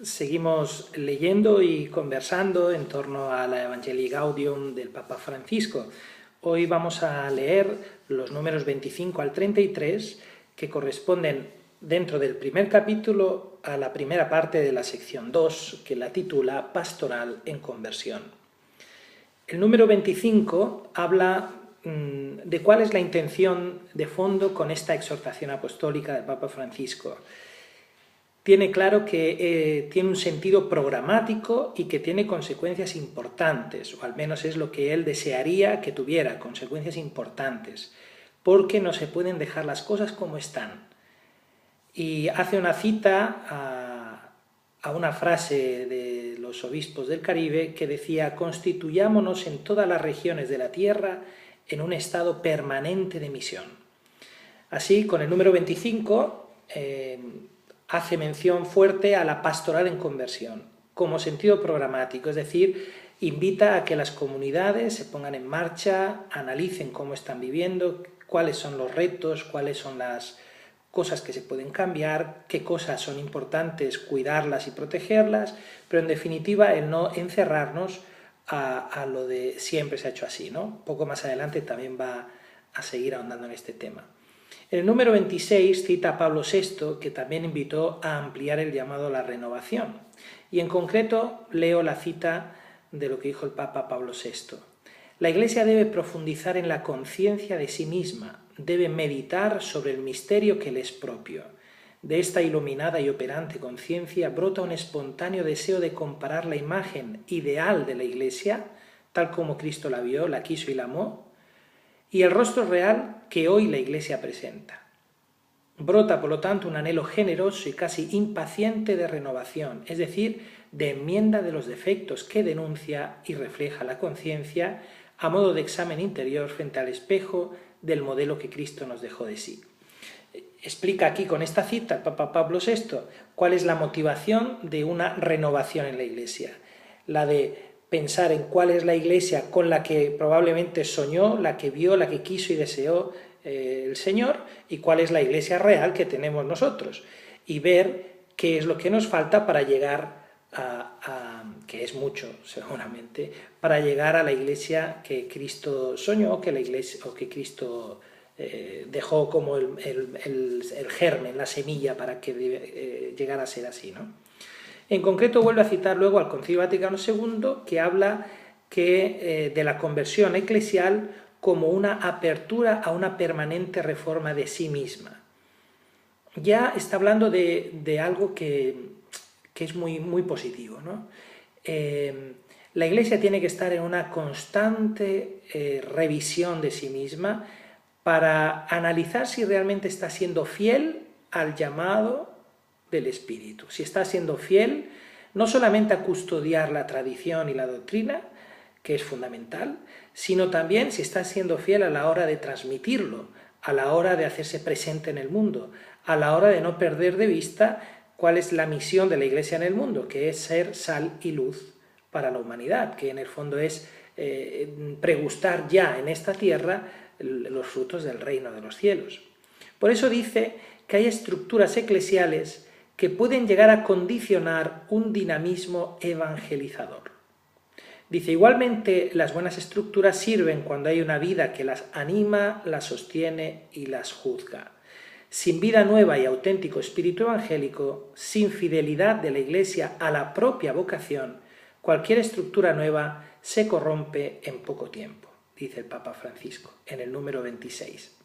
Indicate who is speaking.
Speaker 1: Seguimos leyendo y conversando en torno a la Evangelii Gaudium del Papa Francisco. Hoy vamos a leer los números 25 al 33, que corresponden dentro del primer capítulo a la primera parte de la sección 2, que la titula Pastoral en Conversión. El número 25 habla de cuál es la intención de fondo con esta exhortación apostólica del Papa Francisco. Tiene claro que tiene un sentido programático y que tiene consecuencias importantes, o al menos es lo que él desearía que tuviera, consecuencias importantes, porque no se pueden dejar las cosas como están. Y hace una cita a una frase de los obispos del Caribe que decía: constituyámonos en todas las regiones de la tierra en un estado permanente de misión. Así, con el número 25, hace mención fuerte a la pastoral en conversión, como sentido programático, es decir, invita a que las comunidades se pongan en marcha, analicen cómo están viviendo, cuáles son los retos, cuáles son las cosas que se pueden cambiar, qué cosas son importantes cuidarlas y protegerlas, pero en definitiva el no encerrarnos a lo de siempre se ha hecho así, ¿no? Poco más adelante también va a seguir ahondando en este tema. En el número 26 cita a Pablo VI, que también invitó a ampliar el llamado a la renovación. Y en concreto leo la cita de lo que dijo el Papa Pablo VI. La Iglesia debe profundizar en la conciencia de sí misma, debe meditar sobre el misterio que le es propio. De esta iluminada y operante conciencia brota un espontáneo deseo de comparar la imagen ideal de la Iglesia, tal como Cristo la vio, la quiso y la amó, y el rostro real que hoy la Iglesia presenta. Brota, por lo tanto, un anhelo generoso y casi impaciente de renovación, es decir, de enmienda de los defectos que denuncia y refleja la conciencia a modo de examen interior frente al espejo del modelo que Cristo nos dejó de sí. Explica aquí con esta cita el Papa Pablo VI cuál es la motivación de una renovación en la Iglesia, la de pensar en cuál es la Iglesia con la que probablemente soñó, la que vio, la que quiso y deseó el Señor, y cuál es la Iglesia real que tenemos nosotros, y ver qué es lo que nos falta para llegar que es mucho seguramente, para llegar a la Iglesia que Cristo soñó, que la Iglesia, o que Cristo dejó como el germen, la semilla para que llegara a ser así, ¿no? En concreto vuelve a citar luego al Concilio Vaticano II, que habla de la conversión eclesial como una apertura a una permanente reforma de sí misma. Ya está hablando de algo que es muy, muy positivo, ¿no? La Iglesia tiene que estar en una constante revisión de sí misma para analizar si realmente está siendo fiel al llamado del Espíritu, si está siendo fiel no solamente a custodiar la tradición y la doctrina, que es fundamental, sino también si está siendo fiel a la hora de transmitirlo, a la hora de hacerse presente en el mundo, a la hora de no perder de vista cuál es la misión de la Iglesia en el mundo, que es ser sal y luz para la humanidad, que en el fondo es pregustar ya en esta tierra los frutos del reino de los cielos. Por eso dice que hay estructuras eclesiales que pueden llegar a condicionar un dinamismo evangelizador. Dice, igualmente las buenas estructuras sirven cuando hay una vida que las anima, las sostiene y las juzga. Sin vida nueva y auténtico espíritu evangélico, sin fidelidad de la Iglesia a la propia vocación, cualquier estructura nueva se corrompe en poco tiempo, dice el Papa Francisco en el número 26.